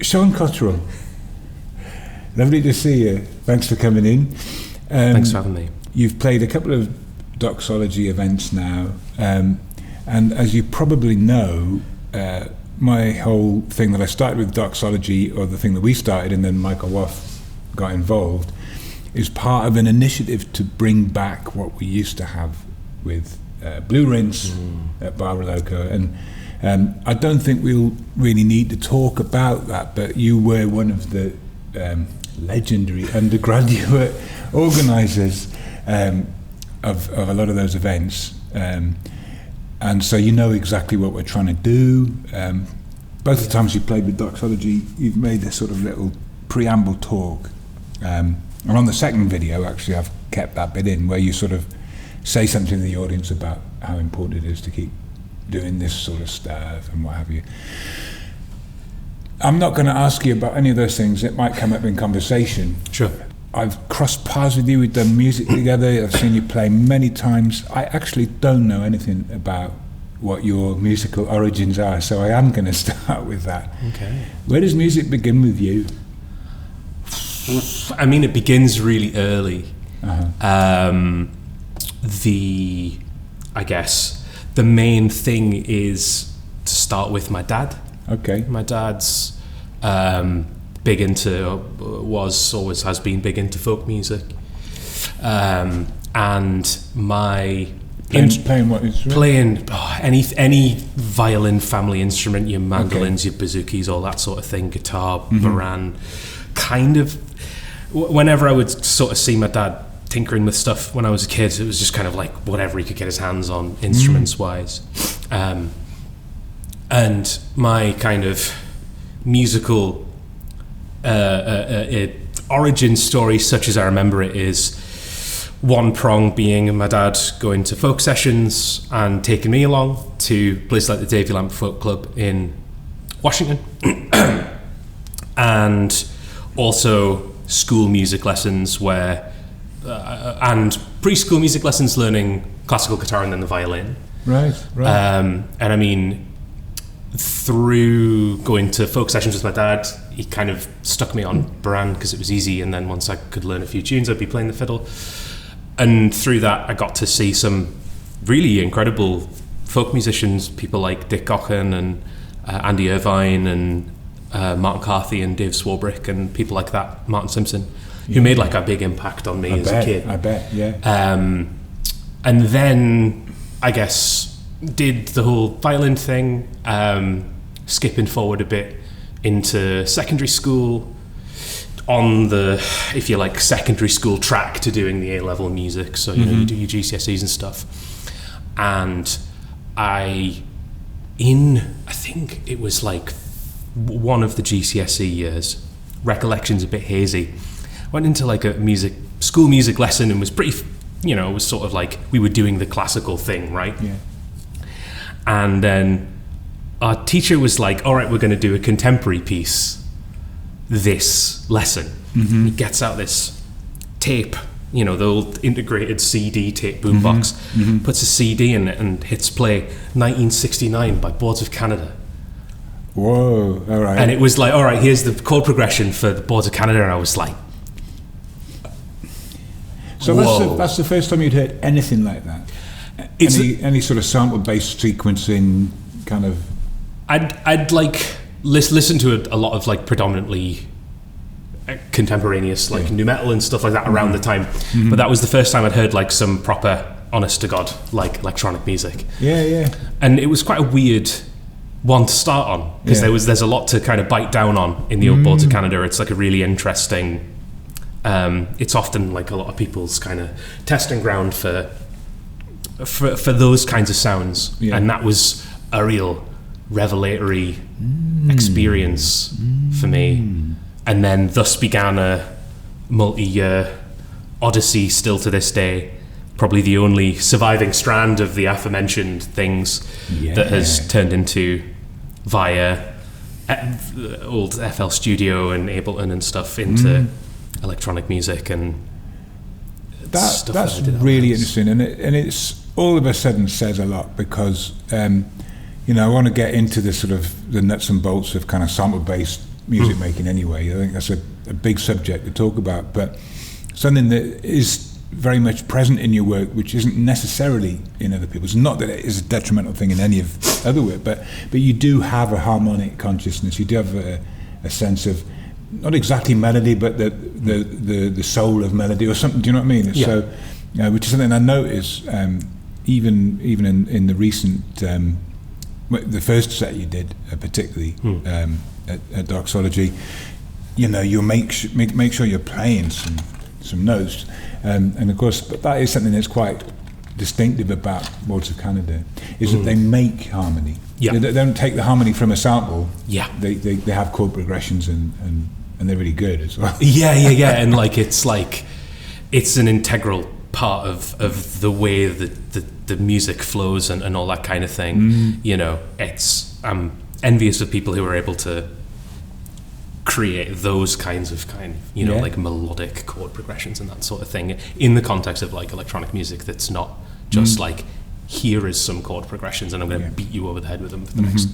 Sean Cotterill, lovely to see you. Thanks for coming in. Thanks for having me. You've played a couple of DOXOLOGY events now, and as you probably know, my whole thing that I started with DOXOLOGY, or the thing that we started and then Michael Woff got involved, is part of an initiative to bring back what we used to have with Blue Rinse at Barber Loco. And I don't think we'll really need to talk about that, but you were one of the legendary undergraduate organisers of a lot of those events. And so you know exactly what we're trying to do. Both the times you played with DOXOLOGY, you've made a sort of little preamble talk. And on the second video, actually, I've kept that bit in where you sort of say something to the audience about how important it is to keep doing this sort of stuff and what have you. I'm not going to ask you about any of those things. It might come up in conversation. Sure. I've crossed paths with you, we've done music together, I've seen you play many times. I actually don't know anything about what your musical origins are, so I am going to start with that. Okay. Where does music begin with you? I mean, it begins really early. Uh-huh. I guess the main thing is to start with my dad. Okay. My dad's big into, always has been big into folk music. And my... Playing what instrument? Playing any violin family instrument, your mandolins, your bazookas, all that sort of thing, guitar, baran, kind of. Whenever I would sort of see my dad tinkering with stuff when I was a kid, it was just kind of like whatever he could get his hands on, instruments-wise. And my kind of musical origin story, such as I remember it, is one prong being my dad going to folk sessions and taking me along to places like the Davy Lamp Folk Club in Washington, and also school music lessons and preschool music lessons, learning classical guitar and then the violin. Right. And I mean, through going to folk sessions with my dad, he kind of stuck me on baran because it was easy, and then once I could learn a few tunes, I'd be playing the fiddle. And through that, I got to see some really incredible folk musicians, people like Dick Gaughan and Andy Irvine and Martin Carthy and Dave Swarbrick and people like that, Martin Simpson, who made like a big impact on me a kid. I bet, yeah. And then, I guess, did the whole violin thing, skipping forward a bit into secondary school, on the, if you like, secondary school track to doing the A-level music. So, you know, you do your GCSEs and stuff. And I think it was like one of the GCSE years, recollection's a bit hazy, went into like a school music lesson and was pretty, you know, it was sort of like we were doing the classical thing, right? Yeah. And then our teacher was like, all right, we're going to do a contemporary piece this lesson. He gets out this tape, you know, the old integrated CD tape boombox, puts a CD in it and hits play 1969 by Boards of Canada. Whoa, all right. And it was like, all right, here's the chord progression for the Boards of Canada, and I was like, so that's the first time you'd heard anything like that? Any sort of sample-based sequencing kind of... I'd like listen to a lot of like predominantly contemporaneous like new metal and stuff like that around the time, but that was the first time I'd heard like some proper honest to God like electronic music. Yeah. And it was quite a weird one to start on because there's a lot to kind of bite down on in the old Boards of Canada. It's like a really interesting, it's often like a lot of people's kind of testing ground for those kinds of sounds, and that was a real revelatory experience for me, and then thus began a multi-year odyssey still to this day, probably the only surviving strand of the aforementioned things that has turned into via old FL Studio and Ableton and stuff into electronic music, and that's really interesting, and it's all of a sudden says a lot because you know, I want to get into the sort of the nuts and bolts of kind of sample-based music making anyway. I think that's a big subject to talk about, but something that is very much present in your work, which isn't necessarily in other people's. Not that it is a detrimental thing in any of other work, but you do have a harmonic consciousness. You do have a sense of not exactly melody, but the soul of melody or something. Do you know what I mean? So, which is something I notice even in the recent the first set you did, particularly at DOXOLOGY. You'll make sure you're playing some notes. And of course, but that is something that's quite distinctive about Waltz of Canada, is that they make harmony. Yeah. They don't take the harmony from a sample. Yeah. They have chord progressions and they're really good as well. Yeah. And it's an integral part of the way that the music flows and all that kind of thing. I'm envious of people who are able to create those kinds of like melodic chord progressions and that sort of thing in the context of like electronic music that's not just like, here is some chord progressions and I'm going to beat you over the head with them for the next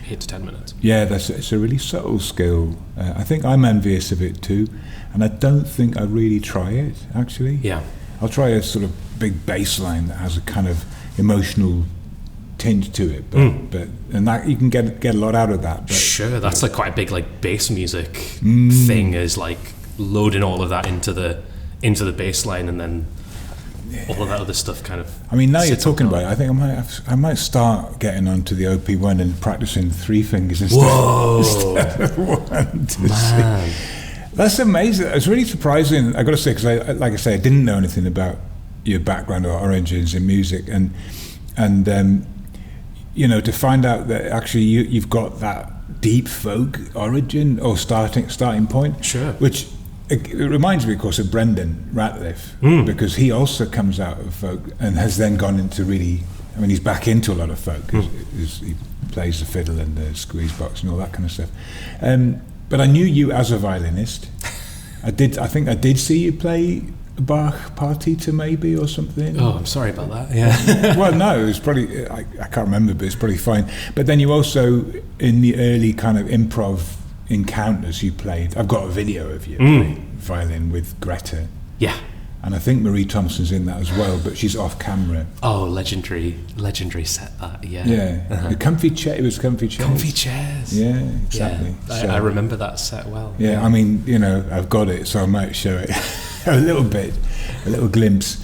8 to 10 minutes. Yeah, it's a really subtle skill. I think I'm envious of it too, and I don't think I really try it, actually. Yeah. I'll try a sort of big bass line that has a kind of emotional tinge to it, but and that you can get a lot out of that. But, sure, that's like quite a big like bass music thing, is like loading all of that into the bass line, and then all of that other stuff kind of. I mean, now you're talking about it, I think I might start getting onto the OP1 and practicing 3 fingers instead of 1 to Man. see. That's amazing. It's really surprising. I got to say, because like I say, I didn't know anything about your background or origins in music, and to find out that actually you've got that deep folk origin or starting point. Sure. Which it reminds me, of course, of Brendan Ratliff, because he also comes out of folk and has then gone into really. I mean, he's back into a lot of folk. He plays the fiddle and the squeeze box and all that kind of stuff. But I knew you as a violinist. I think I did see you play Bach Partita maybe or something. Oh, I'm sorry about that. Yeah. Well, no, it was probably, I can't remember, but it's probably fine. But then you also, in the early kind of improv encounters you played, I've got a video of you playing violin with Greta. Yeah. And I think Marie Thompson's in that as well, but she's off camera. Oh, legendary set that, yeah. Yeah. The comfy chair, it was comfy chairs. Comfy chairs. Yeah, exactly. Yeah, I remember that set well. Yeah, I mean, I've got it, so I might show it a little bit, a little glimpse.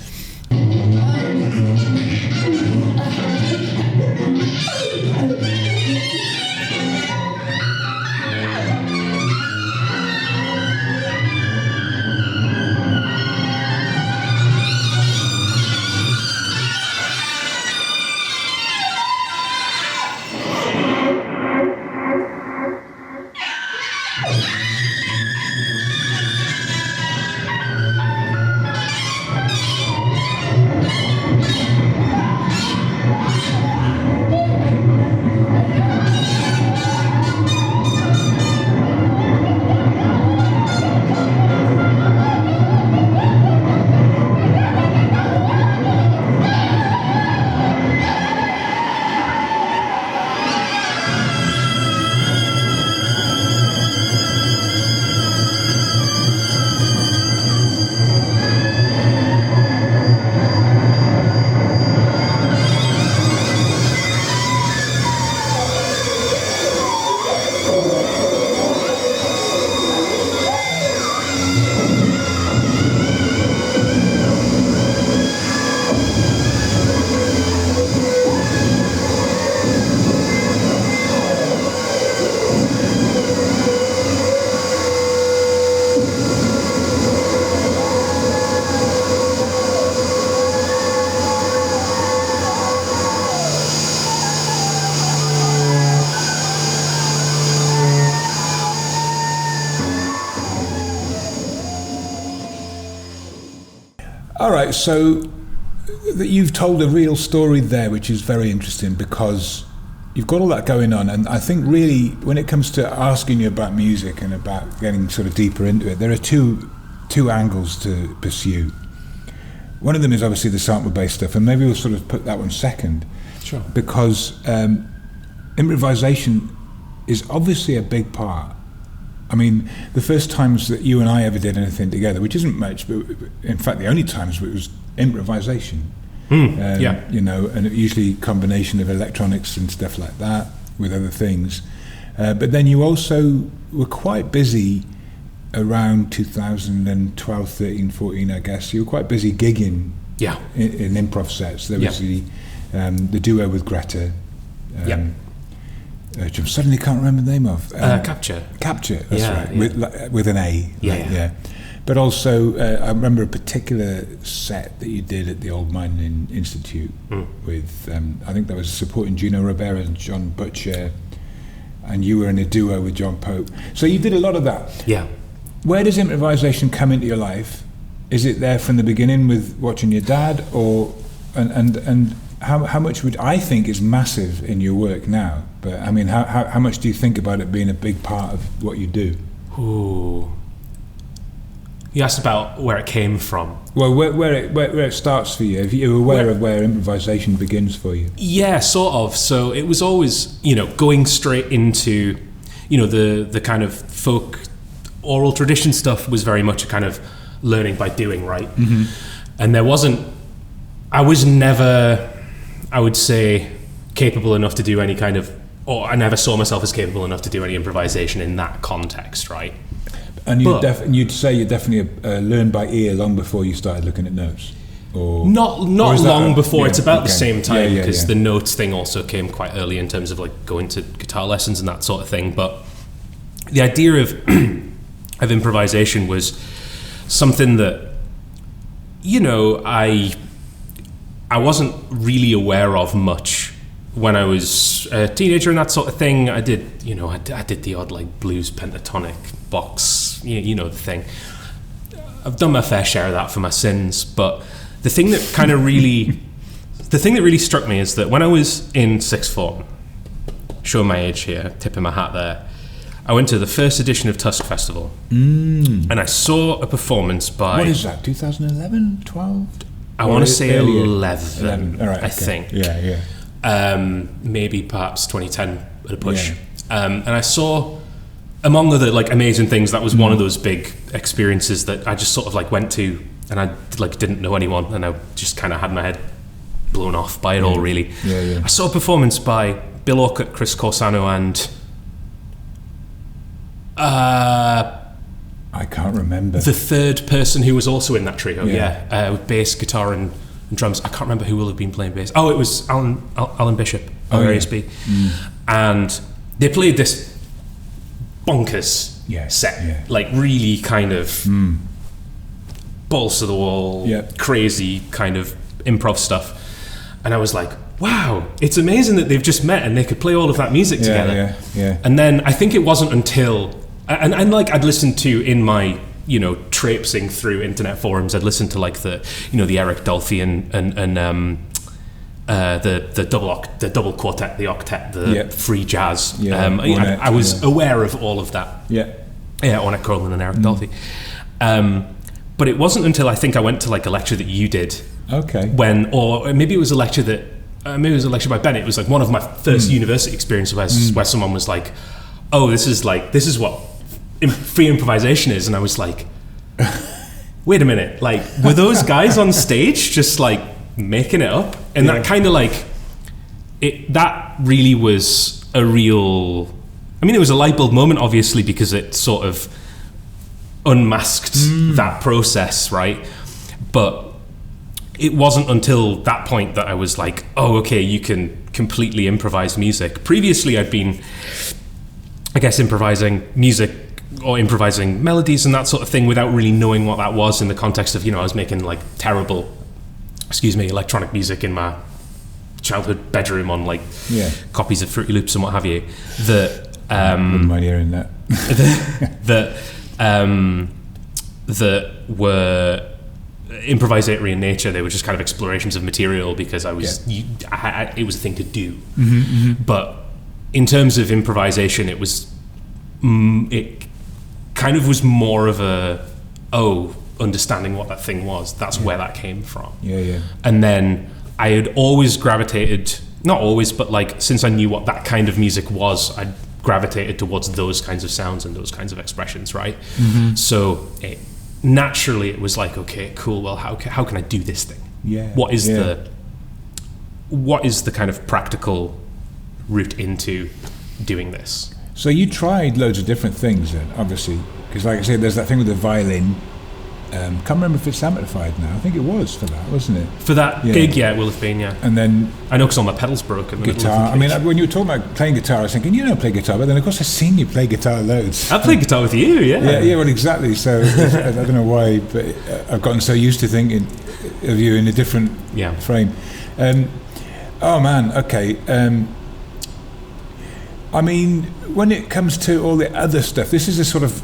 All right, so that you've told a real story there, which is very interesting because you've got all that going on, and I think really when it comes to asking you about music and about getting sort of deeper into it, there are two angles to pursue. One of them is obviously the sample-based stuff, and maybe we'll sort of put that one second. Sure. Because improvisation is obviously a big part I mean, the first times that you and I ever did anything together, which isn't much, but in fact the only times it was improvisation. You know, and usually combination of electronics and stuff like that with other things. But then you also were quite busy around 2012, 13, 14, I guess. You were quite busy gigging in improv sets. There was the duo with Greta, which I suddenly can't remember the name of. Capture, that's right, with an A. Yeah. But also, I remember a particular set that you did at the Old Mining Institute with, I think that was supporting Gino Rivera and John Butcher, and you were in a duo with John Pope. So you did a lot of that. Yeah. Where does improvisation come into your life? Is it there from the beginning with watching your dad, or and how much would I think is massive in your work now? But I mean, how much do you think about it being a big part of what you do? Ooh. You asked about where it came from. Well, where it starts for you. If you're aware of where improvisation begins for you. Yeah, sort of. So it was always, going straight into, the kind of folk oral tradition stuff was very much a kind of learning by doing, right? Mm-hmm. And I was never, I would say, capable enough to do any kind of, or I never saw myself as capable enough to do any improvisation in that context, right? And you'd say you definitely learned by ear long before you started looking at notes? Or not long before. It's about the same time, because the notes thing also came quite early in terms of like going to guitar lessons and that sort of thing. But the idea of of improvisation was something that, I wasn't really aware of much when I was a teenager and that sort of thing. I did the odd like blues pentatonic box, the thing. I've done my fair share of that for my sins, but the thing that really struck me is that when I was in sixth form, showing my age here, tipping my hat there, I went to the first edition of Tusk Festival, and I saw a performance by... What is that, 2011, 12? I want to say 11, All right, I think. Yeah. Maybe perhaps 2010 at a push. And I saw, among other like amazing things, that was one of those big experiences that I just sort of like went to, and I like didn't know anyone, and I just kind of had my head blown off by it all, really. I saw a performance by Bill Orcutt, Chris Corsano, and I can't remember the third person who was also in that trio. With bass, guitar, and drums. I can't remember who will have been playing bass. Oh, it was Alan Bishop of ASB. And they played this bonkers set, like really kind of balls to the wall, crazy kind of improv stuff. And I was like, wow, it's amazing that they've just met and they could play all of that music together. And then I think it wasn't until, and like I'd listened to in my, traipsing through internet forums, I'd listened to like the Eric Dolphy and the double quartet, the octet, the free jazz. I was aware of all of that. Ornette Coleman and Eric Dolphy. But it wasn't until I think I went to like a lecture that you did. Okay. Or maybe it was a lecture that, maybe it was a lecture by Bennett. It was like one of my first university experiences where someone was like, oh, this is what free improvisation is. And I was like, wait a minute, like, were those guys on stage just like making it up? And that kind of like, that really was a real, it was a light bulb moment, obviously, because it sort of unmasked that process, right? But it wasn't until that point that I was like, oh, okay, you can completely improvise music. Previously, I'd been, I guess, improvising music or improvising melodies and that sort of thing without really knowing what that was in the context of, I was making like terrible, electronic music in my childhood bedroom on like copies of Fruity Loops and what have you. Wouldn't mind hearing that. that were improvisatory in nature. They were just kind of explorations of material because I was it was a thing to do. But in terms of improvisation, it was it kind of was more of a understanding what that thing was. That's where that came from. And then I had always gravitated, not always, but like since I knew what that kind of music was, I'd gravitated towards those kinds of sounds and those kinds of expressions, right? Mm-hmm. So naturally it was like, okay, cool, well, how can I do this thing? Yeah. What is the kind of practical route into doing this? So you tried loads of different things then, obviously, because like I said, there's that thing with the violin. Can't remember if it's amplified now. I think it was for that, wasn't it? For that gig, yeah, it will have been, yeah. And then I know because all my pedals broke in the guitar. I mean, when you were talking about playing guitar, I was thinking, you don't play guitar, but then of course I've seen you play guitar loads. I played guitar with you, yeah. Yeah, well, exactly. So I don't know why, but I've gotten so used to thinking of you in a different frame. Oh man, okay. I mean, when it comes to all the other stuff, this is a sort of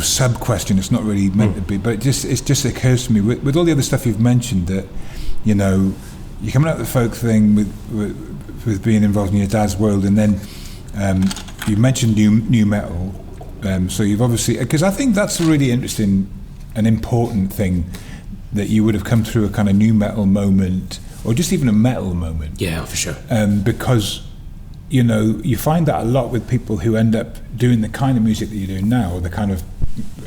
sub question. It's not really meant to be, but it just occurs to me with all the other stuff you've mentioned that, you know, you're coming out of the folk thing with being involved in your dad's world, and then you mentioned new metal. So you've obviously, because I think that's a really interesting and important thing, that you would have come through a kind of new metal moment, or just even a metal moment. Yeah, for sure. Because, you know, you find that a lot with people who end up doing the kind of music that you're doing now, or the kind of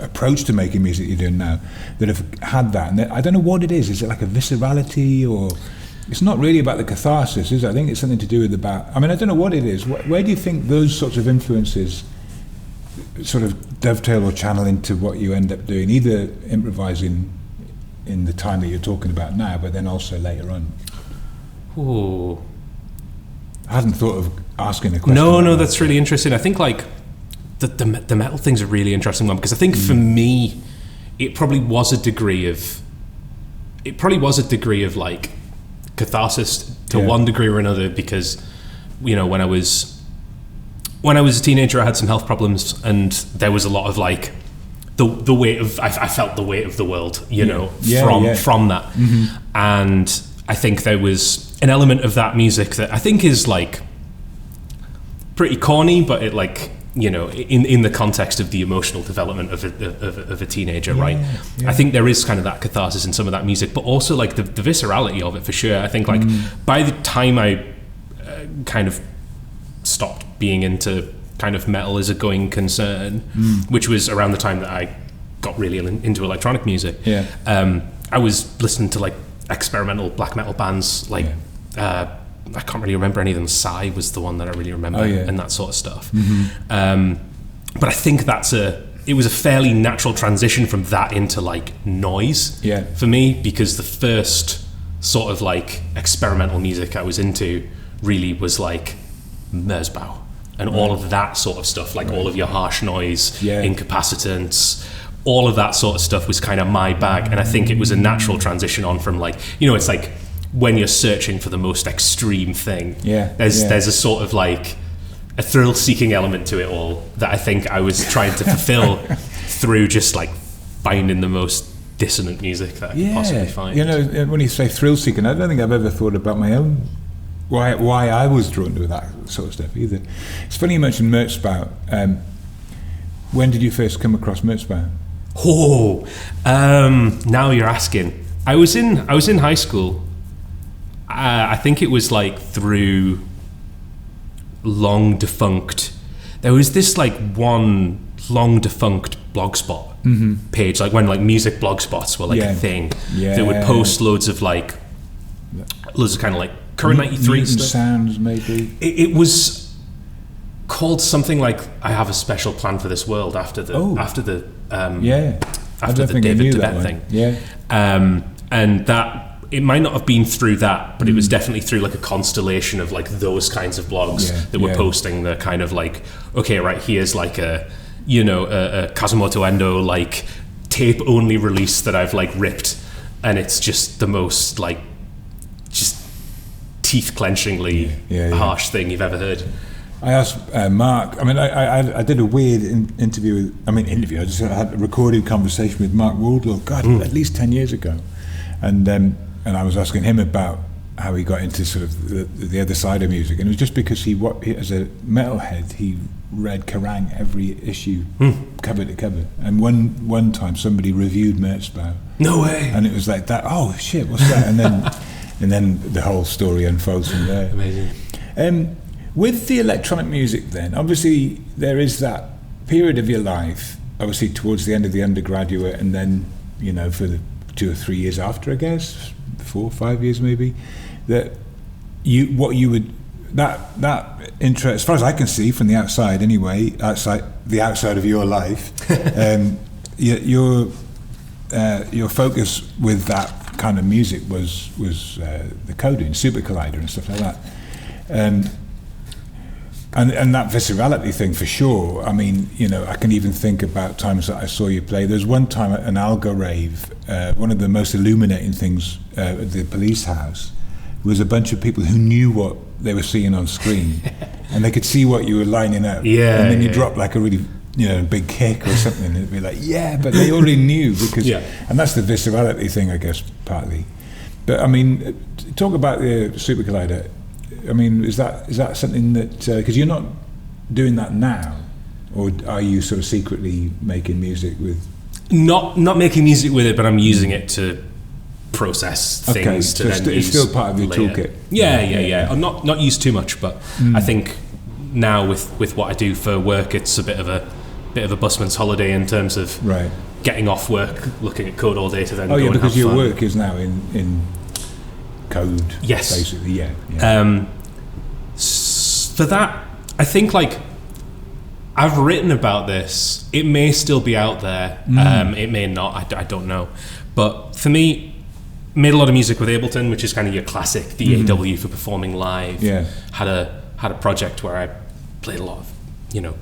approach to making music you're doing now, that have had that. And I don't know what it is. Is it like a viscerality, or it's not really about the catharsis, is it? I think it's something to do with I mean, I don't know what it is. Where do you think those sorts of influences sort of dovetail or channel into what you end up doing, either improvising in the time that you're talking about now, but then also later on? Ooh. I hadn't thought of asking a question. No, that's really interesting. I think like the metal thing's a really interesting one, because I think for me, it probably was a degree of like catharsis to one degree or another, because, you know, when I was a teenager, I had some health problems, and there was a lot of like the weight of I felt the weight of the world, you know, from that, and I think there was an element of that music that I think is like pretty corny, but it, like, you know, in the context of the emotional development of a teenager, right? Yeah. I think there is kind of that catharsis in some of that music, but also like the viscerality of it, for sure. I think like by the time I kind of stopped being into kind of metal as a going concern, which was around the time that I got really into electronic music, I was listening to like experimental black metal bands, like I can't really remember any of them. Psy was the one that I really remember, and that sort of stuff. But I think it was a fairly natural transition from that into like noise for me, because the first sort of like experimental music I was into really was like Merzbow and all of that sort of stuff, like all of your harsh noise, incapacitance, all of that sort of stuff was kind of my bag. And I think it was a natural transition on from like, you know, it's like when you're searching for the most extreme thing, there's a sort of like a thrill-seeking element to it all that I think I was trying to fulfill through just like finding the most dissonant music that I could possibly find. You know, when you say thrill-seeking, I don't think I've ever thought about my own why I was drawn to that sort of stuff either. It's funny you mentioned Merzbow. When did you first come across Merzbow? Now you're asking. I was in high school. I think it was like through long defunct. There was this like one long defunct blogspot page, like when like music blogspots were like a thing, that would post loads of kind of like current 93 stuff. Sounds maybe. It was called something like "I Have a Special Plan for This World" after the David Tibet thing. And that. It might not have been through that, but it was definitely through like a constellation of like those kinds of blogs that were posting the kind of like, okay, right, here's like a Kazumoto Endo like tape only release that I've like ripped, and it's just the most like just teeth clenchingly harsh thing you've ever heard. I asked Mark. I mean, I did a weird interview. I just had a recorded conversation with Mark Wardlaw. God, at least 10 years ago, and I was asking him about how he got into sort of the other side of music, and it was just because he as a metalhead, he read Kerrang every issue, cover to cover. And one time somebody reviewed Merzbow. No way! And it was like that. Oh shit! What's that? And then the whole story unfolds from there. Amazing. With the electronic music then, obviously there is that period of your life, obviously towards the end of the undergraduate, and then, you know, for the 2 or 3 years after, I guess, 4 or 5 years maybe, that that interest, as far as I can see from the outside anyway, outside of your life, your focus with that kind of music was the coding, Super Collider and stuff like that. And that viscerality thing for sure. I mean, you know, I can even think about times that I saw you play. There's one time at an Algo rave, one of the most illuminating things at the police house was a bunch of people who knew what they were seeing on screen, and they could see what you were lining up. Yeah, and then you drop like a really, you know, big kick or something, and it'd be like, yeah, but they already knew because, and that's the viscerality thing, I guess, partly. But I mean, talk about the Super Collider. I mean, is that something that, because you're not doing that now, or are you sort of secretly making music with? Not making music with it, but I'm using it to process things so it's still part of your toolkit. Yeah. I'm not used too much, but I think now with what I do for work, it's a bit of a busman's holiday in terms of getting off work, looking at code all day to then go and have fun. Because your work is now in code. Yes, basically. For that, I think like I've written about this. It may still be out there. It may not. I don't know. But for me, made a lot of music with Ableton, which is kind of your classic DAW for performing live. Had a project where I played a lot of, you know,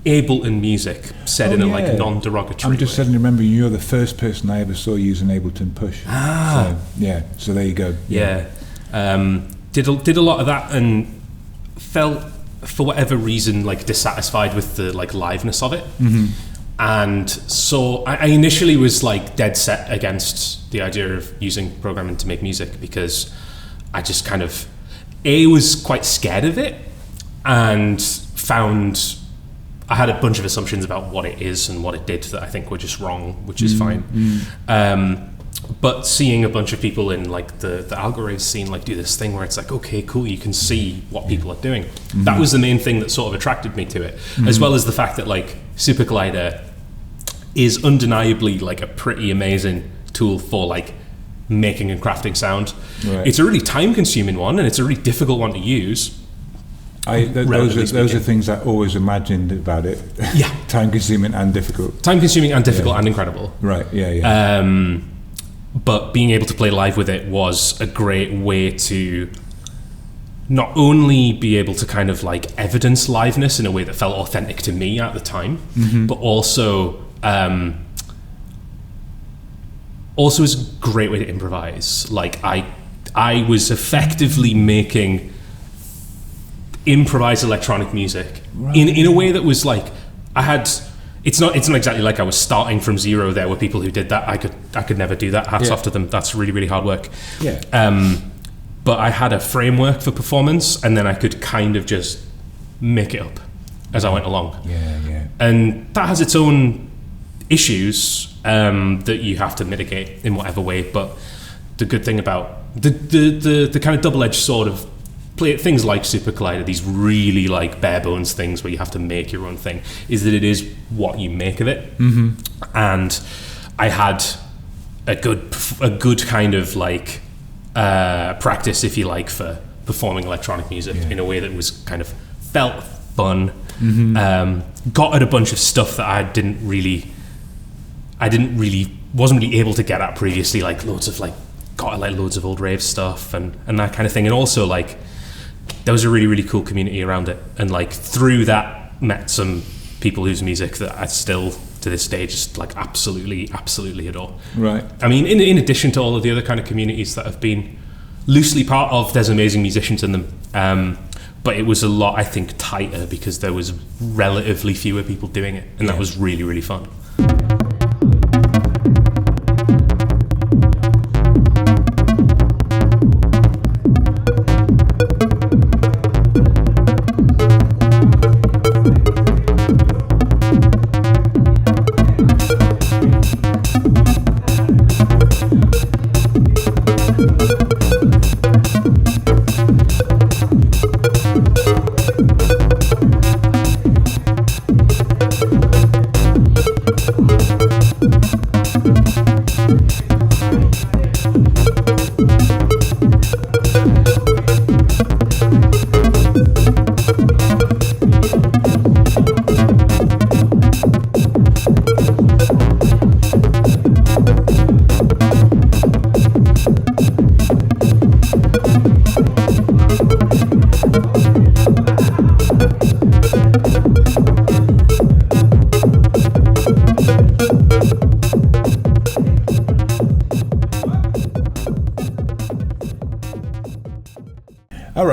Ableton music set in a like non-derogatory I'm just way. suddenly remembering you're the first person I ever saw use an Ableton Push. So there you go. Did a lot of that and felt, for whatever reason, like dissatisfied with the like liveness of it. And so I initially was like dead set against the idea of using programming to make music, because I just kind of was quite scared of it, and found I had a bunch of assumptions about what it is and what it did that I think were just wrong, which is fine. But seeing a bunch of people in like the algorithm scene like do this thing where it's like, okay, cool, you can see what people are doing. That was the main thing that sort of attracted me to it, as well as the fact that like Super Collider is undeniably like a pretty amazing tool for like making and crafting sound. It's a really time-consuming one, and it's a really difficult one to use. Those are things I always imagined about it. Time-consuming and difficult. And incredible. But being able to play live with it was a great way to not only be able to kind of like evidence liveness in a way that felt authentic to me at the time, but also is a great way to improvise. Like I was effectively making improvised electronic music in a way that was like it's not exactly like I was starting from zero. There were people who did that. I could never do that. Hats off to them. That's really, really hard work. But I had a framework for performance, and then I could kind of just make it up as I went along. And that has its own issues that you have to mitigate in whatever way. But the good thing about the kind of double-edged sword of things like Super Collider, these really like bare bones things where you have to make your own thing, is that it is what you make of it. And I had a good kind of like practice, if you like, for performing electronic music in a way that was kind of felt fun. Got at a bunch of stuff that wasn't really able to get at previously, like loads of old rave stuff and that kind of thing. And also like there was a really, really cool community around it, and like through that met some people whose music that I still to this day just like absolutely adore. I mean, in addition to all of the other kind of communities that have been loosely part of, there's amazing musicians in them, but it was a lot, I think, tighter because there was relatively fewer people doing it, and that was really, really fun.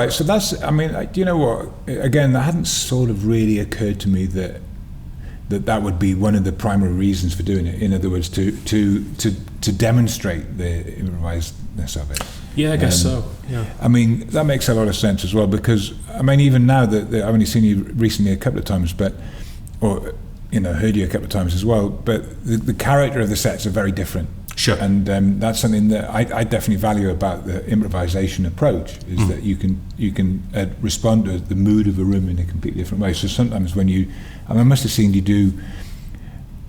right. So that's, I mean, do you know what? Again, that hadn't sort of really occurred to me that would be one of the primary reasons for doing it. In other words, to demonstrate the improvisedness of it. Yeah, I guess so. Yeah. I mean, that makes a lot of sense as well, because I mean, even now that I've only seen you recently a couple of times, or heard you a couple of times as well, but the character of the sets are very different. Sure. And that's something that I definitely value about the improvisation approach, is that you can respond to the mood of a room in a completely different way. So sometimes when I must have seen you do.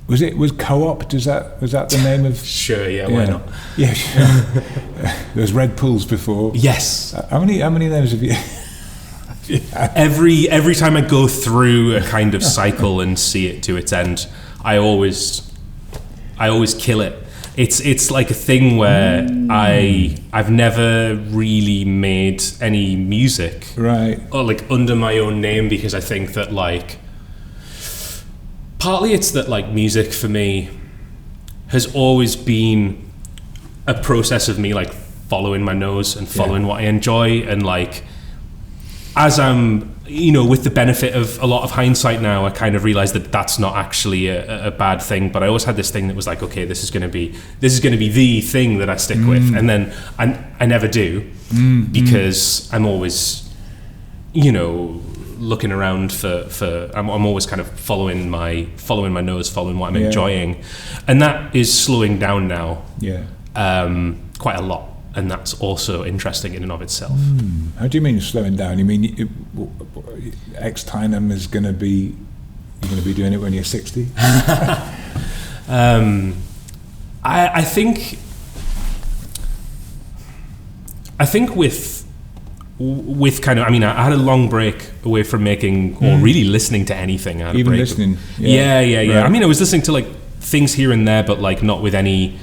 Was Co-op? Was that the name of? Sure. Yeah. Why not? Yeah. There was Red Pools before. Yes. How many names have you? Yeah. Every time I go through a kind of cycle and see it to its end, I always kill it. It's like a thing where I've never really made any music, right, or like under my own name, because I think that like partly it's that like music for me has always been a process of me like following my nose and following what I enjoy, and like as I'm with the benefit of a lot of hindsight now, I kind of realized that that's not actually a bad thing. But I always had this thing that was like, okay, this is going to be the thing that I stick with, and then I never do, because I'm always, looking around for I'm always kind of following my nose, following what I'm enjoying, and that is slowing down now, quite a lot. And that's also interesting in and of itself. How do you mean slowing down? You mean X-Tinem is going to be, you're going to be doing it when you're 60? I think with kind of, I mean, I had a long break away from making or really listening to anything. I had Even a break. Listening? Yeah. Right. I mean, I was listening to like things here and there, but like not with any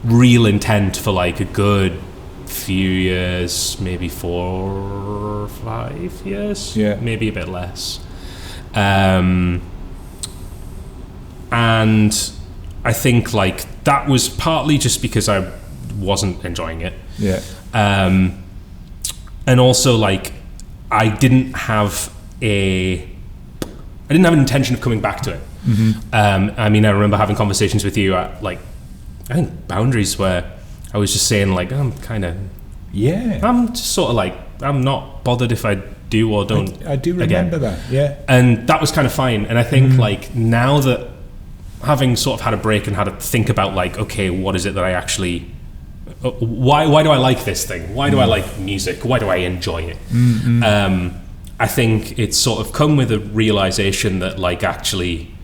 real intent for like a good few years, maybe 4 or 5 years, maybe a bit less. And I think like that was partly just because I wasn't enjoying it. Yeah. And also like I didn't have an intention of coming back to it. I mean, I remember having conversations with you at like, I think Boundaries, where I was just saying like, I'm just sort of like, I'm not bothered if I do or don't. I do remember that, yeah. And that was kind of fine. And I think like now that having sort of had a break and had to think about like, okay, what is it that I actually, why do I like this thing? Why do I like music? Why do I enjoy it? I think it's sort of come with a realization that like actually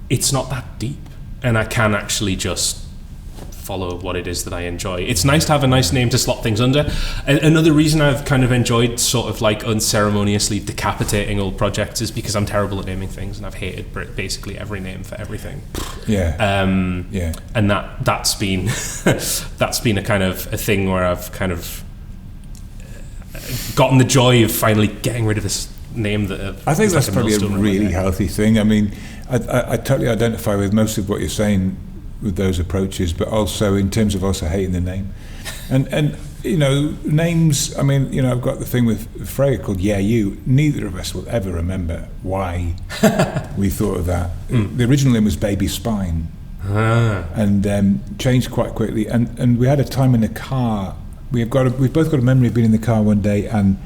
it's not that deep. And I can actually just follow what it is that I enjoy. It's nice to have a nice name to slot things under. Another reason I've kind of enjoyed sort of like unceremoniously decapitating old projects is because I'm terrible at naming things, and I've hated basically every name for everything. And that's been that's been a kind of a thing where I've kind of gotten the joy of finally getting rid of this name that I think that's probably a really healthy thing. I mean, I totally identify with most of what you're saying with those approaches, but also in terms of also hating the name. And names, I mean, I've got the thing with Freya called Yeah You. Neither of us will ever remember why we thought of that. The original name was Baby Spine, and changed quite quickly. And we had a time in the car, we've both got a memory of being in the car one day and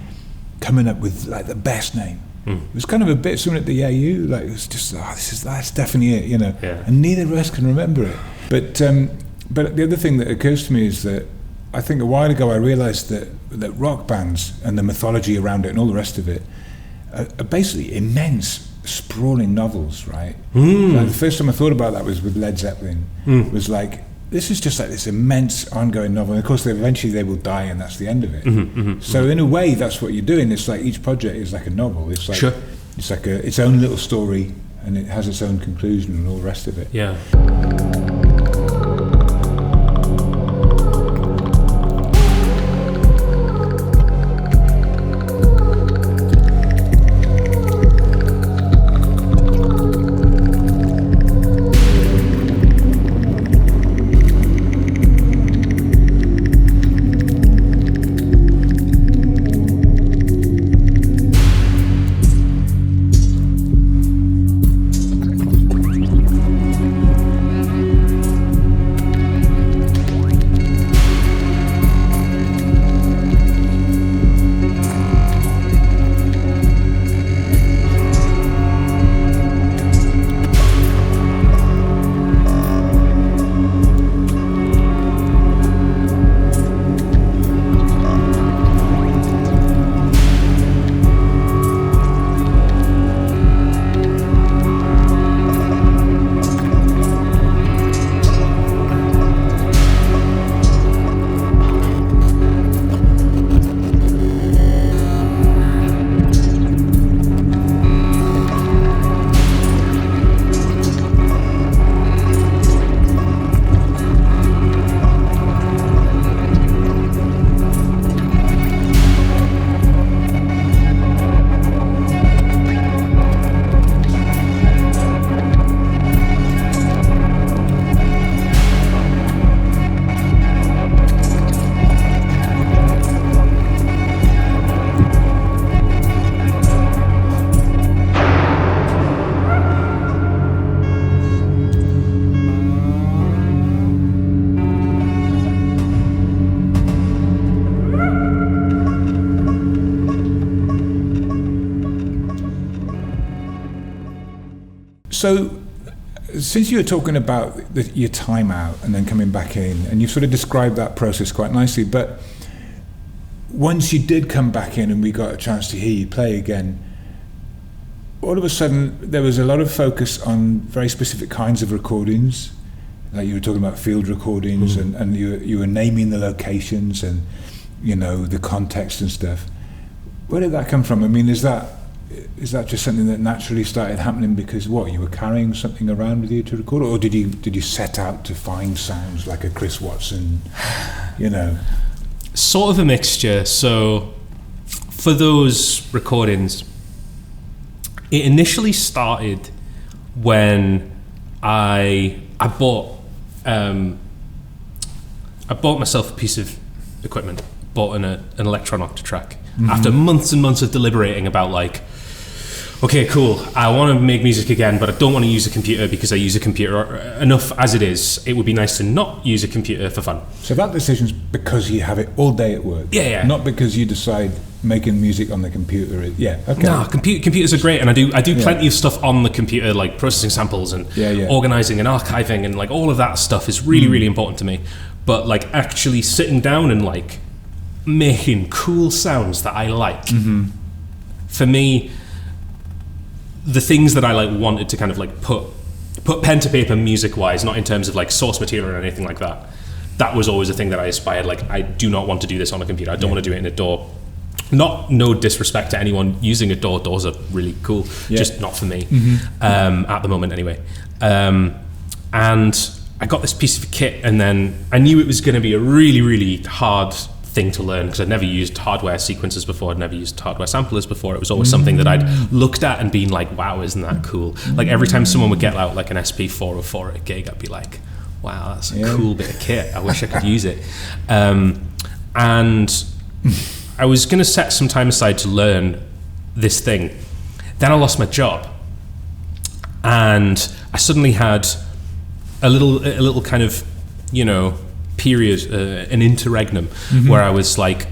coming up with like the best name. It was kind of a bit similar to You, like it was just that's definitely it, and neither of us can remember it. But the other thing that occurs to me is that I think a while ago I realised that rock bands and the mythology around it and all the rest of it are basically immense, sprawling novels, right? Like the first time I thought about that was with Led Zeppelin. Was like, this is just like this immense ongoing novel, and of course eventually they will die and that's the end of it. So in a way that's what you're doing. It's like each project is like a novel. It's like it's like its own little story, and it has its own conclusion and all the rest of it. So, since you were talking about your time out and then coming back in, and you sort of described that process quite nicely, but once you did come back in and we got a chance to hear you play again, all of a sudden there was a lot of focus on very specific kinds of recordings. Like you were talking about field recordings, and you were naming the locations and, you know, the context and stuff. Where did that come from? I mean, is that just something that naturally started happening because you were carrying something around with you to record, or did you set out to find sounds like a Chris Watson, you know? Sort of a mixture. So for those recordings, it initially started when I bought myself a piece of equipment, bought an Electron Octatrack. After months and months of deliberating about like, okay, cool, I want to make music again, but I don't want to use a computer because I use a computer enough as it is. It would be nice to not use a computer for fun. So that decision's because you have it all day at work? Yeah. Not because you decide making music on the computer okay. No, computers are great, and I do plenty of stuff on the computer, like processing samples and organizing and archiving, and like all of that stuff is really, really important to me. But like actually sitting down and like making cool sounds that I like, for me, the things that I like wanted to kind of like put pen to paper music wise, not in terms of like source material or anything like that, that was always a thing that I aspired. Like, I do not want to do this on a computer. I don't want to do it in a DAW. No disrespect to anyone using a DAW. DAWs are really cool, just not for me at the moment anyway. And I got this piece of kit, and then I knew it was going to be a really, really hard thing to learn because I'd never used hardware sequencers before. I'd never used hardware samplers before. It was always something that I'd looked at and been like, wow, isn't that cool? Like every time someone would get out like an SP404 at a gig, I'd be like, wow, that's a cool bit of kit. I wish I could use it. And I was going to set some time aside to learn this thing. Then I lost my job, and I suddenly had a little kind of, you know, period, an interregnum, where I was like,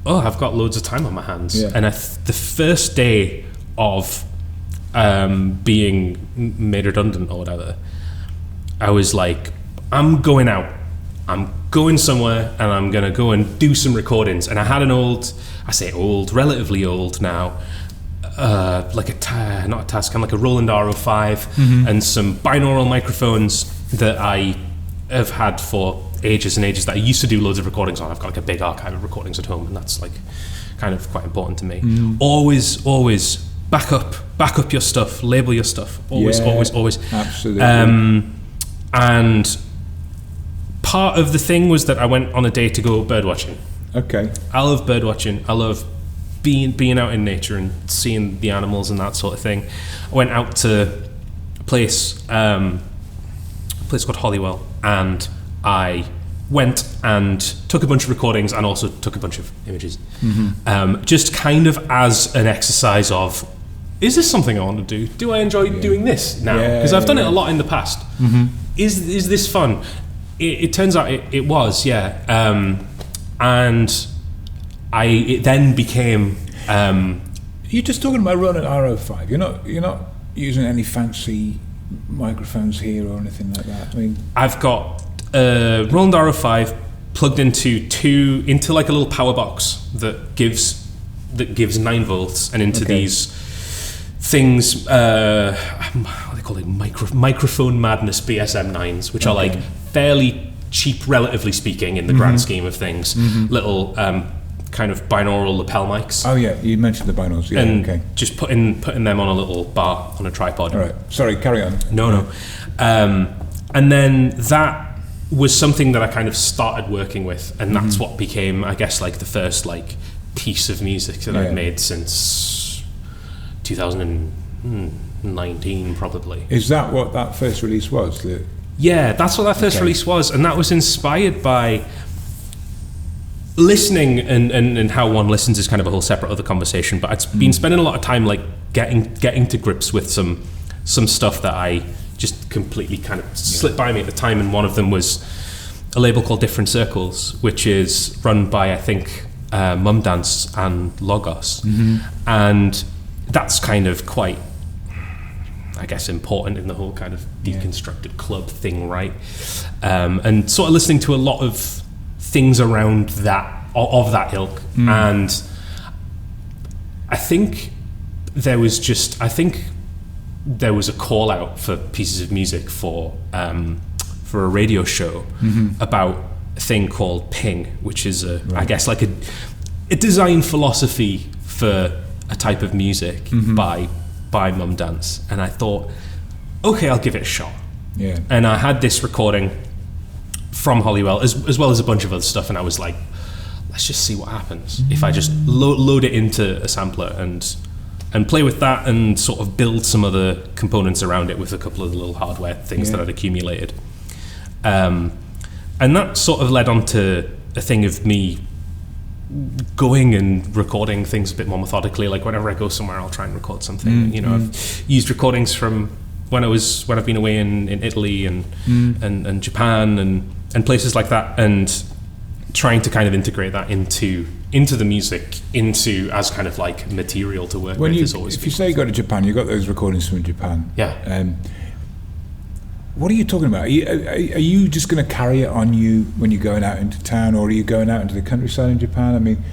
oh, I've got loads of time on my hands. And the first day of being made redundant or whatever, I was like, I'm going out. I'm going somewhere, and I'm going to go and do some recordings. And I had an relatively old now, like not a Tascam, like a Roland R05, and some binaural microphones that I have had for ages and ages that I used to do loads of recordings on. I've got like a big archive of recordings at home, and that's like kind of quite important to me. Always back up your stuff, label your stuff. Always. Absolutely. And part of the thing was that I went on a day to go birdwatching. Okay. I love birdwatching. I love being out in nature and seeing the animals and that sort of thing. I went out to a place called Holywell, and I went and took a bunch of recordings and also took a bunch of images. Just kind of as an exercise of, is this something I want to do? Do I enjoy doing this now? Because I've done it a lot in the past. Is this fun? It turns out it was, and it then became. You're just talking about Roland R05. You're not using any fancy microphones here or anything like that. I mean, I've got Roland R05 plugged into like a little power box that gives 9 volts, and into these things. What do they call it? Microphone Madness BSM 9s, which are like fairly cheap, relatively speaking, in the grand scheme of things. Little kind of binaural lapel mics. Oh yeah, you mentioned the binaurals. Yeah, and just putting them on a little bar on a tripod. All right, sorry, carry on. No. And then that was something that I kind of started working with, and that's what became, I guess, like the first like piece of music that I've made since 2019, probably. Is that what that first release was? Yeah, that's what that first release was, and that was inspired by listening, and how one listens is kind of a whole separate other conversation, but I've been spending a lot of time like getting to grips with some stuff that I just completely kind of slipped by me at the time, and one of them was a label called Different Circles, which is run by, I think, Mum Dance and Logos, and that's kind of quite, I guess, important in the whole kind of deconstructed club thing, right? And sort of listening to a lot of things around that, of that ilk. And I think there was a call out for pieces of music for a radio show about a thing called ping, which is I guess like a design philosophy for a type of music by Mum Dance. And I thought, okay, I'll give it a shot. Yeah. And I had this recording from Hollywell as well as a bunch of other stuff, and I was like, let's just see what happens if I just load it into a sampler and play with that and sort of build some other components around it with a couple of the little hardware things that I'd accumulated. And that sort of led on to a thing of me going and recording things a bit more methodically. Like whenever I go somewhere, I'll try and record something. I've used recordings from when I've been away in Italy and Japan and places like that, and trying to kind of integrate that into the music, as kind of like material to work with. If you say you go to Japan, you got those recordings from Japan. Yeah. What are you talking about? Are you just going to carry it on you when you're going out into town, or are you going out into the countryside in Japan? I mean,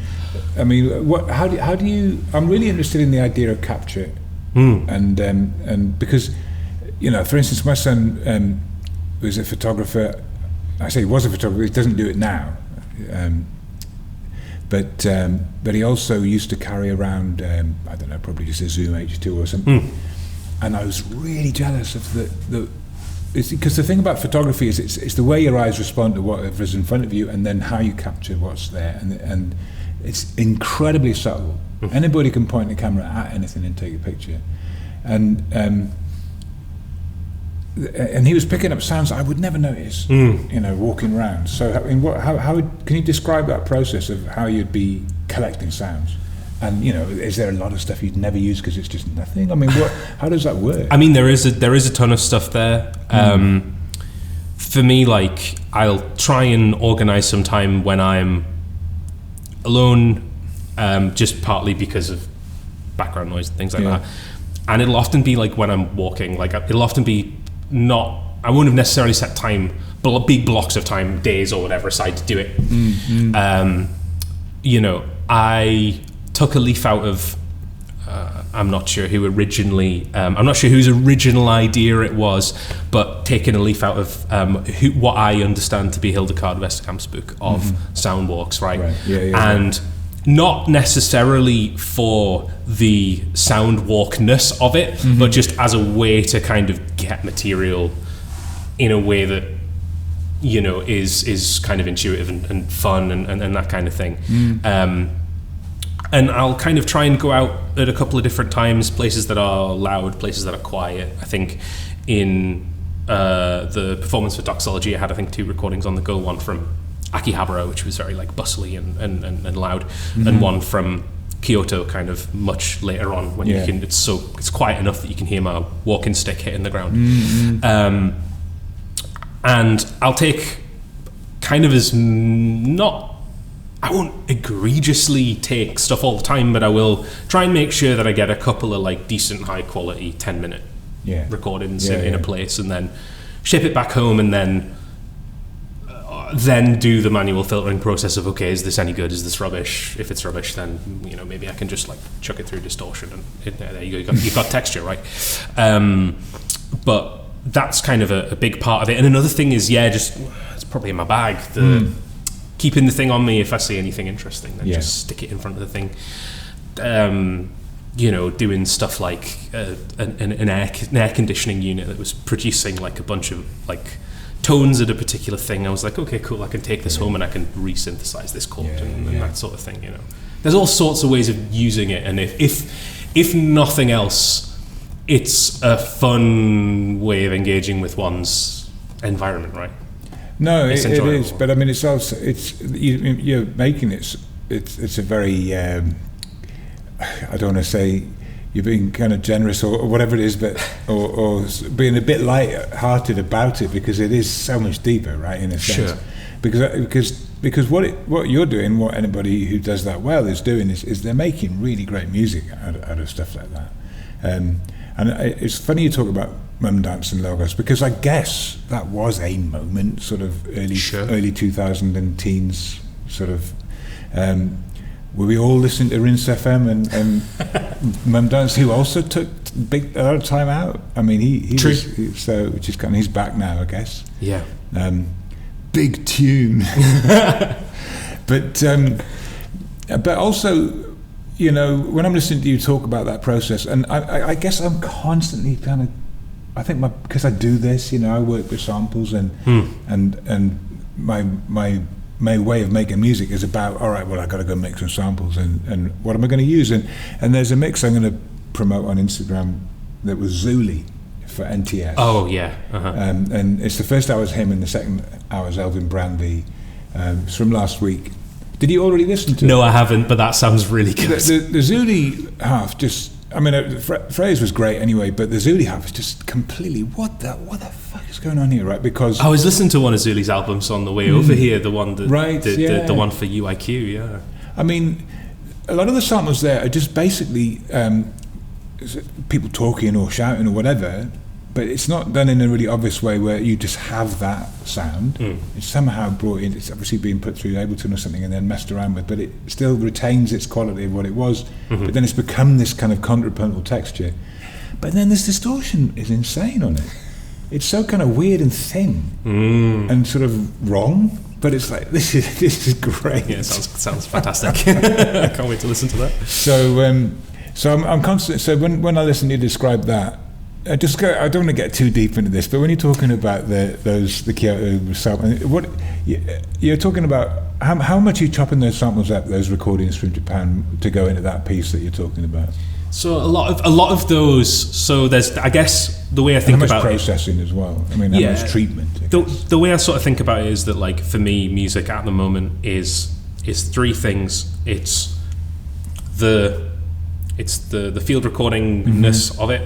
how do you? I'm really interested in the idea of capture, and because, for instance, my son was a photographer. I say he was a photographer. He doesn't do it now, but he also used to carry around I don't know, probably just a Zoom H2 or something. And I was really jealous of the. Because the thing about photography is it's the way your eyes respond to whatever's in front of you, and then how you capture what's there, and it's incredibly subtle. Anybody can point the camera at anything and take a picture, and he was picking up sounds I would never notice, walking around. So how can you describe that process of how you'd be collecting sounds? And is there a lot of stuff you'd never use because it's just nothing? I mean, how does that work? I mean, there is a ton of stuff there. For me, like, I'll try and organize some time when I'm alone, just partly because of background noise and things like that. And it'll often be like when I'm walking. Like, it'll often be I won't have necessarily set time, big blocks of time, days or whatever aside to do it. I took a leaf out of I'm not sure whose original idea it was, but taking a leaf out of what I understand to be Hildegard Westerkamp's book of sound walks, right? And not necessarily for the sound walkness of it, but just as a way to kind of get material in a way that is kind of intuitive and fun and that kind of thing. And I'll kind of try and go out at a couple of different times, places that are loud, places that are quiet. I think in the performance for Doxology, I had, 2 recordings on the go, one from Akihabara, which was very like bustly and loud, and one from Kyoto, kind of much later on when you can, it's quiet enough that you can hear my walking stick hitting the ground. And I'll take kind of I won't egregiously take stuff all the time, but I will try and make sure that I get a couple of like decent high quality 10-minute recordings in a place, and then ship it back home, and then do the manual filtering process of, okay, is this any good? Is this rubbish? If it's rubbish, then maybe I can just like chuck it through distortion, and there you go. You've got texture, right? But that's kind of a big part of it. And another thing is, it's probably in my bag. Keeping the thing on me if I see anything interesting, then just stick it in front of the thing. Doing stuff like an air conditioning unit that was producing like a bunch of like tones at a particular thing. I was like, okay, cool, I can take this home and I can re-synthesize this chord and that sort of thing. There's all sorts of ways of using it, and if nothing else, it's a fun way of engaging with one's environment, right? No, it is, but I mean, it's also you're making it. It's a very I don't want to say you're being kind of generous or whatever it is, but or being a bit light-hearted about it, because it is so much deeper, right? In a sense, because what you're doing, what anybody who does that well is doing is they're making really great music out of stuff like that. And And it's funny you talk about Mum Dance and Logos, because I guess that was a moment, sort of early 2000 and teens, sort of. Were we all listening to Rinse FM and Mum Dance, who also took a lot of time out? I mean, he was, which is kind of, he's back now, I guess. Yeah. Big tune. But also, you know, when I'm listening to you talk about that process, and I guess I'm constantly kind of, I think because I do this, you know, I work with samples and my way of making music is about, all right, well, I got to go make some samples and what am I going to use? And there's a mix I'm going to promote on Instagram that was Zuli for NTS. Oh, yeah. And it's the first hour's him and the second hour's Elvin Brandy. It's from last week. Did you already listen to it? No, I haven't, but that sounds really good. The Zuli half just, I mean, Freya's was great anyway, but the Zuli half is just completely, what the fuck is going on here, right? Because I was listening to one of Zuli's albums on the way over here, the one that, the one for UIQ, yeah. I mean, a lot of the samples there are just basically people talking or shouting or whatever, but it's not done in a really obvious way where you just have that sound. It's somehow brought in, it's obviously being put through Ableton or something and then messed around with, but it still retains its quality of what it was. But then it's become this kind of contrapuntal texture. But then this distortion is insane on it. It's so kind of weird and thin and sort of wrong, but it's like, this is great. Yeah, it sounds fantastic. I can't wait to listen to that. So I'm constant. So when I listen to you describe that, I don't want to get too deep into this, but when you're talking about the Kyoto sample, what you're talking about, how much are you chopping those samples up, those recordings from Japan, to go into that piece that you're talking about? So a lot of those. So there's, I guess, the way I think about processing as well. I mean, how much treatment. The way I sort of think about it is that, like, for me, music at the moment is three things. It's the field recordingness of it.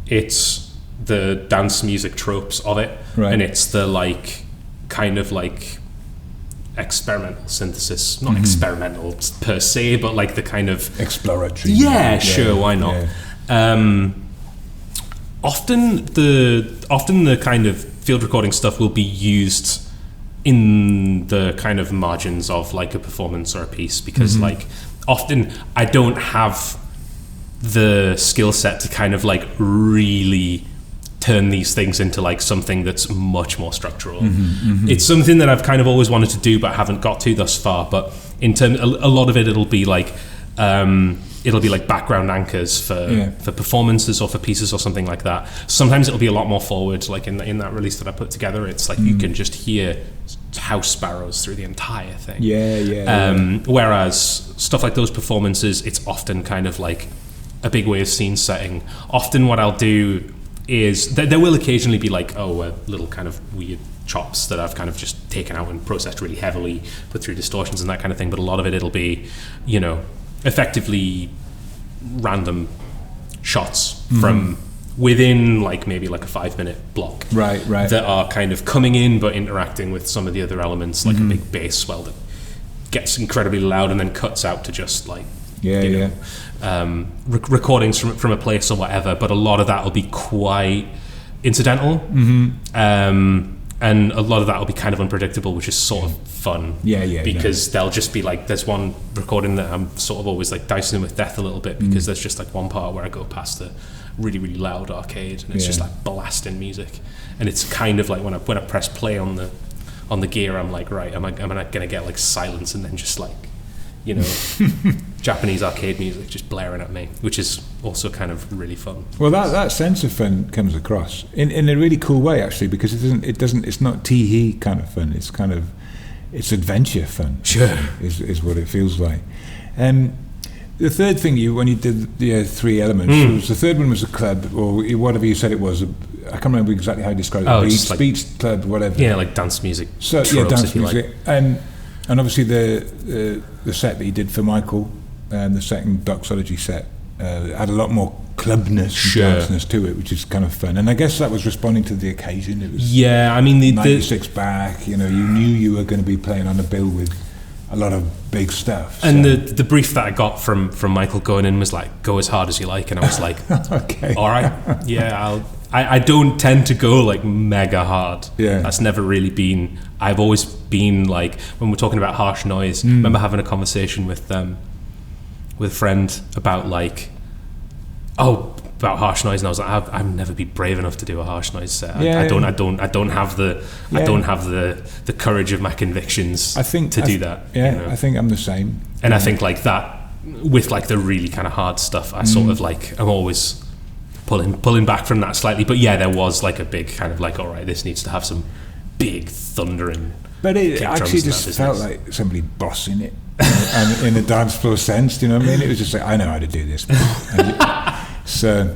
It's the dance music tropes of it, and it's the kind of experimental synthesis, not experimental per se, but like the kind of exploratory. Yeah, sure, why not? Yeah. Often the kind of field recording stuff will be used in the kind of margins of like a performance or a piece, because like often I don't have the skill set to kind of like really turn these things into like something that's much more structural. It's something that I've kind of always wanted to do but haven't got to thus far, but in terms, a lot of it'll be like background anchors for performances or for pieces or something like that. Sometimes it'll be a lot more forward, like in that release that I put together, it's like you can just hear house sparrows through the entire thing. Whereas stuff like those performances, it's often kind of like a big way of scene setting. Often what I'll do is there will occasionally be like little kind of weird chops that I've kind of just taken out and processed really heavily, put through distortions and that kind of thing, but a lot of it'll be, you know, effectively random shots from within like maybe like a 5-minute block, right that are kind of coming in but interacting with some of the other elements, like a big bass swell that gets incredibly loud and then cuts out to just like recordings from a place or whatever, but a lot of that will be quite incidental, and a lot of that will be kind of unpredictable, which is sort of fun. Because they'll just be like, there's one recording that I'm sort of always like dicing with death a little bit, because there's just like one part where I go past a really, really loud arcade and it's just like blasting music, and it's kind of like when I press play on the gear, I'm like, right, am I gonna get like silence and then just like, you know, Japanese arcade music just blaring at me, which is also kind of really fun. Well, that sense of fun comes across in a really cool way, actually, because it's not tee-hee kind of fun. It's kind of, it's adventure fun. Sure, is what it feels like. The third thing when you did the three elements, the third one was a club, or whatever you said it was. I can't remember exactly how you described it. Beach club, whatever. Yeah, like dance music. So dance music, like. And obviously the set that you did for Michael, the second Doxology set, had a lot more clubness and danceness to it, which is kind of fun. And I guess that was responding to the occasion. It was 96 back, you know, you knew you were going to be playing on a bill with a lot of big stuff. And the brief that I got from Michael going in was like, go as hard as you like, and I was like, okay, all right, yeah, I don't tend to go like mega hard. Yeah, that's never really been. I've always been like, when we're talking about harsh noise, I remember having a conversation with a friend about like, about harsh noise, and I was like, I've never been brave enough to do a harsh noise set. I don't have the courage of my convictions to do that. Yeah, you know? I think I'm the same. And I think like that with like the really kind of hard stuff, I sort of like, I'm always pulling back from that slightly. But yeah, there was like a big kind of like, all right, this needs to have some big thundering. But it actually just felt like somebody bossing it, and in a dance floor sense. Do you know what I mean? It was just like, I know how to do this. So.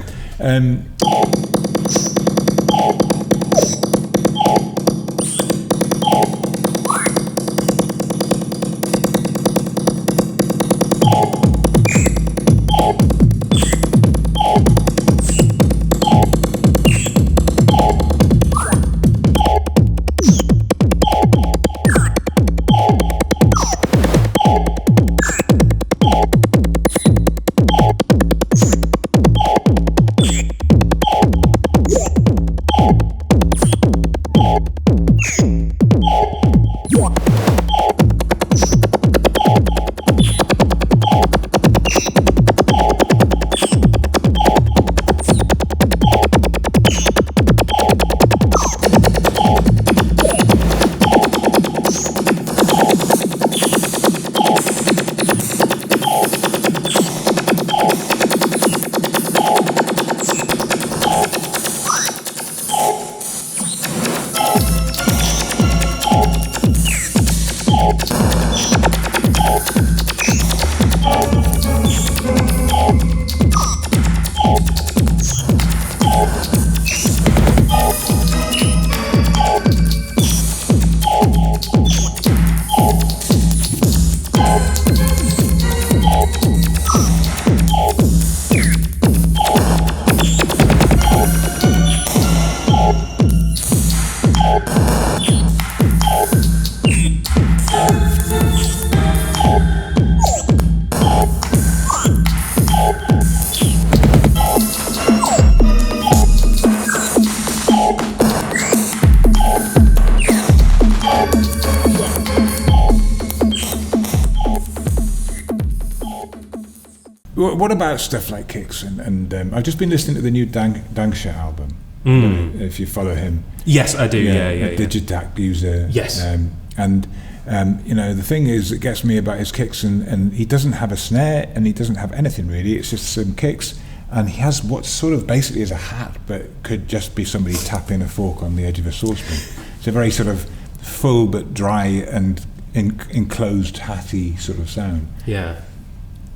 What about stuff like kicks? And I've just been listening to the new Dangsha album. If you follow him. Yes, I do. Yeah. Digitac user. Yes. You know, the thing is, it gets me about his kicks, and he doesn't have a snare, and he doesn't have anything really. It's just some kicks, and he has what sort of basically is a hat, but could just be somebody tapping a fork on the edge of a saucepan. It's a very sort of full but dry and enclosed hatty sort of sound. Yeah.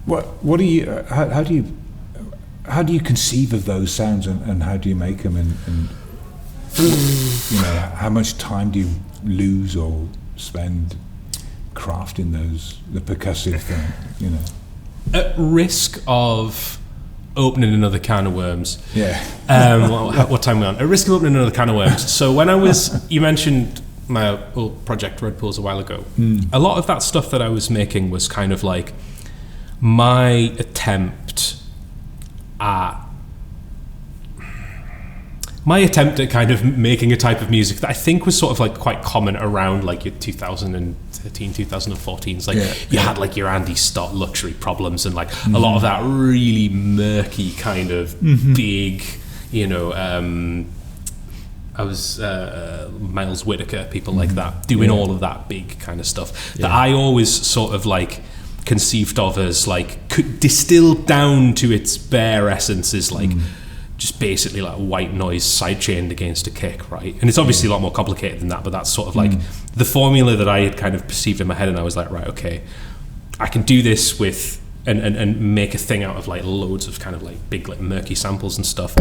What do you? How do you conceive of those sounds, and how do you make them? And you know, how much time do you lose or spend crafting the percussive thing? You know, at risk of opening another can of worms. Yeah. What time are we on? At risk of opening another can of worms. So when I was, you mentioned my old project Red Pools a while ago. A lot of that stuff that I was making was kind of like my attempt at kind of making a type of music that I think was sort of like quite common around like your 2013, 2014s. Like you had like your Andy Stott Luxury Problems and like a lot of that really murky kind of big, you know, I was Miles Whitaker, people like that, doing all of that big kind of stuff that I always sort of like conceived of as like distilled down to its bare essence is like just basically like white noise sidechained against a kick, right? And it's obviously a lot more complicated than that, but that's sort of like the formula that I had kind of perceived in my head, and I was like, right, okay, I can do this with and make a thing out of like loads of kind of like big like murky samples and stuff.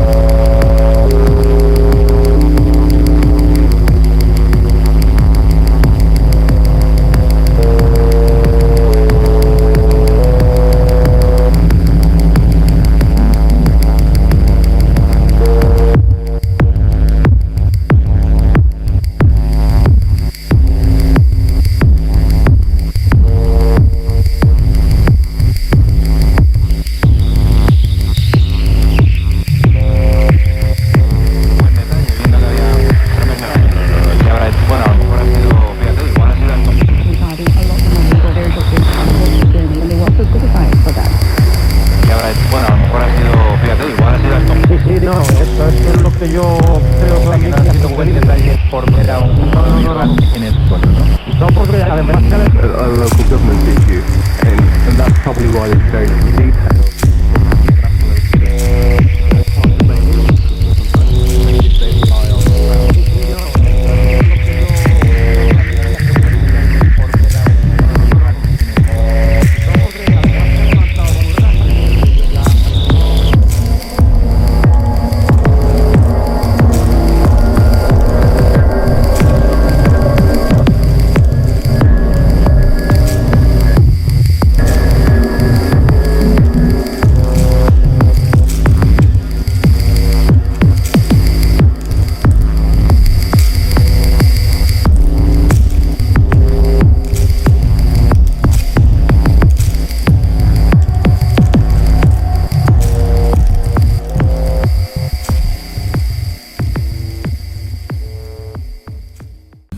que yo creo que también ha sido buen detalle por era un en el suelo, ¿no? No, porque además a local government issue, and that's probably why it's very detailed.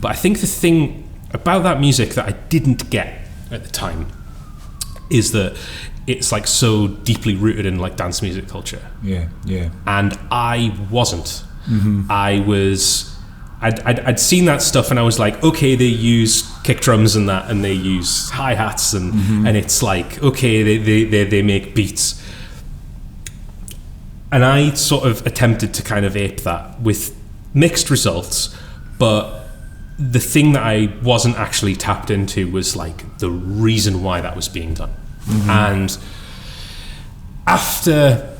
I think the thing about that music that I didn't get at the time is that it's like so deeply rooted in like dance music culture. Yeah. And I wasn't. I'd seen that stuff and I was like, okay, they use kick drums and that, and they use hi-hats and it's like, okay, they make beats. And I sort of attempted to kind of ape that with mixed results, but the thing that I wasn't actually tapped into was like the reason why that was being done. And after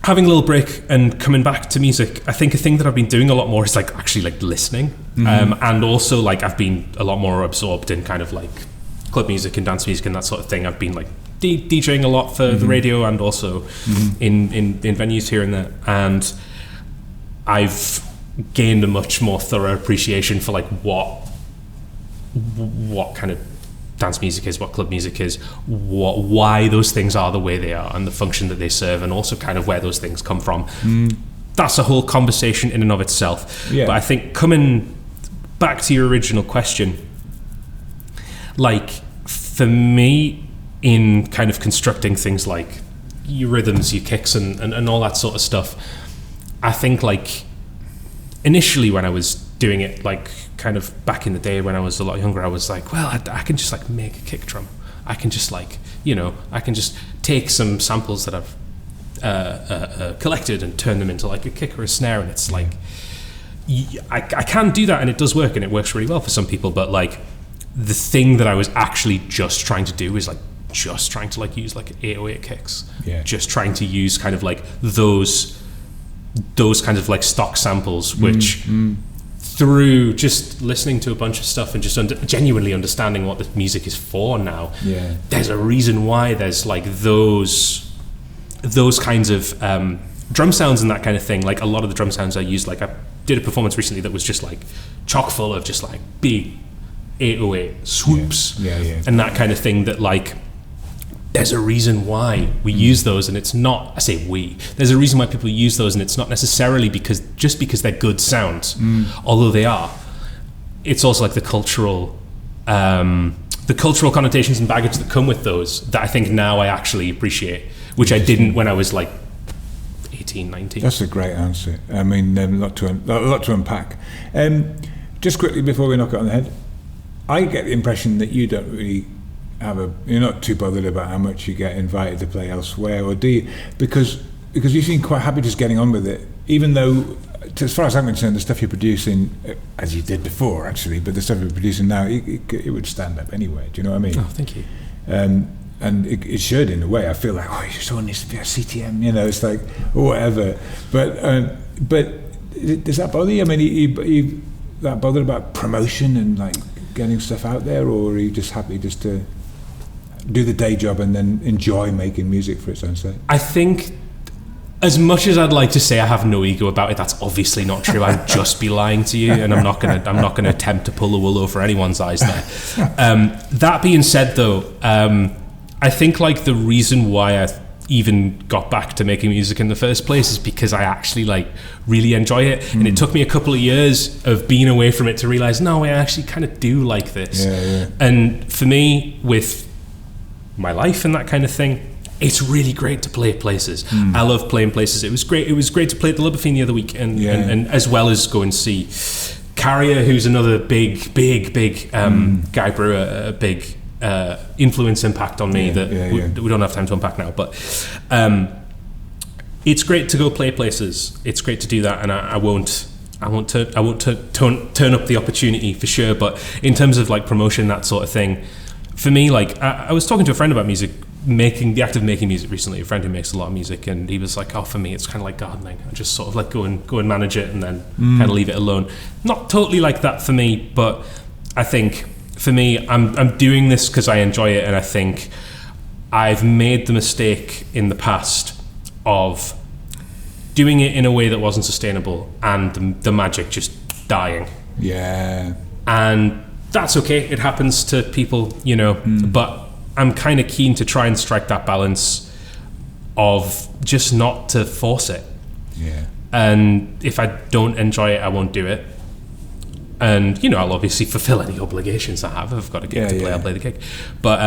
having a little break and coming back to music, I think a thing that I've been doing a lot more is like actually like listening. And also like I've been a lot more absorbed in kind of like club music and dance music and that sort of thing. I've been like DJing a lot for the radio and also in venues here and there. And I've gained a much more thorough appreciation for like what kind of dance music is, what club music is, why those things are the way they are, and the function that they serve, and also kind of where those things come from. That's a whole conversation in and of itself. But I think coming back to your original question, like for me, in kind of constructing things like your rhythms, your kicks, and all that sort of stuff, I think like initially when I was doing it, like kind of back in the day when I was a lot younger, I was like, well, I can just like make a kick drum. I can just like, I can just take some samples that I've collected and turn them into like a kick or a snare. And it's like, I can do that and it does work and it works really well for some people. But like the thing that I was actually just trying to do is like, just trying to like use like 808 kicks. Just trying to use kind of like those kinds of like stock samples, which through just listening to a bunch of stuff and just genuinely understanding what the music is for now, there's a reason why there's like those kinds of drum sounds and that kind of thing. Like a lot of the drum sounds I used, like I did a performance recently that was just like chock full of just like big 808 swoops and that kind of thing, that like there's a reason why we use those, and it's not, I say we, there's a reason why people use those, and it's not necessarily because they're good sounds, although they are. It's also like the cultural connotations and baggage that come with those that I think now I actually appreciate, which I didn't when I was like 18, 19. That's a great answer. I mean, a lot to unpack. Just quickly before we knock it on the head, I get the impression that you don't really you're not too bothered about how much you get invited to play elsewhere, or do you? Because you seem quite happy just getting on with it, even though, as far as I'm concerned, the stuff you're producing, as you did before actually, but the stuff you're producing now, it would stand up anyway. Do you know what I mean? Oh, thank you. And it should, in a way. I feel like, someone needs to be a CTM, it's like, or whatever. But does that bother you? I mean, you that bothered about promotion and like getting stuff out there, or are you just happy just to do the day job and then enjoy making music for its own sake? I think, as much as I'd like to say I have no ego about it, that's obviously not true. I'd just be lying to you, and I'm not gonna attempt to pull the wool over anyone's eyes there. That being said, though, I think like the reason why I even got back to making music in the first place is because I actually like really enjoy it, and it took me a couple of years of being away from it to realize, no, I actually kind of do like this. And for me, with my life and that kind of thing, it's really great to play places. I love playing places. It was great to play at the Lubbophine the other week, and as well as go and see Carrier, who's another big guy brewer, a big influence impact on me we don't have time to unpack now. But it's great to go play places. It's great to do that, and I won't turn up the opportunity for sure. But in terms of like promotion, that sort of thing, for me, like I was talking to a friend about music, making music recently, a friend who makes a lot of music, and he was like, oh, for me it's kind of like gardening. I just sort of like go and manage it and then kind of leave it alone. Not totally like that for me, but I think for me, I'm doing this because I enjoy it, and I think I've made the mistake in the past of doing it in a way that wasn't sustainable and the magic just dying. Yeah. And that's okay, it happens to people, but I'm kind of keen to try and strike that balance of just not to force it. Yeah. And if I don't enjoy it, I won't do it. And, I'll obviously fulfill any obligations I have. If I've got a gig to play, I'll play the gig. But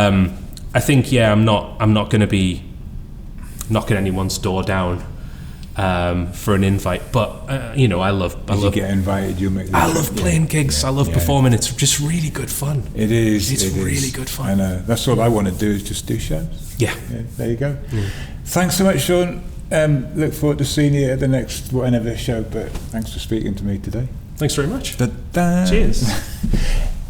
I think, I'm not going to be knocking anyone's door down for an invite. But, I love... you get invited, you'll make... I love playing gigs. I love performing. It's just really good fun. It is. It's really good fun. I know. That's all I want to do is just do shows. Yeah. There you go. Thanks so much, Sean. Look forward to seeing you at the next whatever show, but thanks for speaking to me today. Thanks very much. Da-da. Cheers.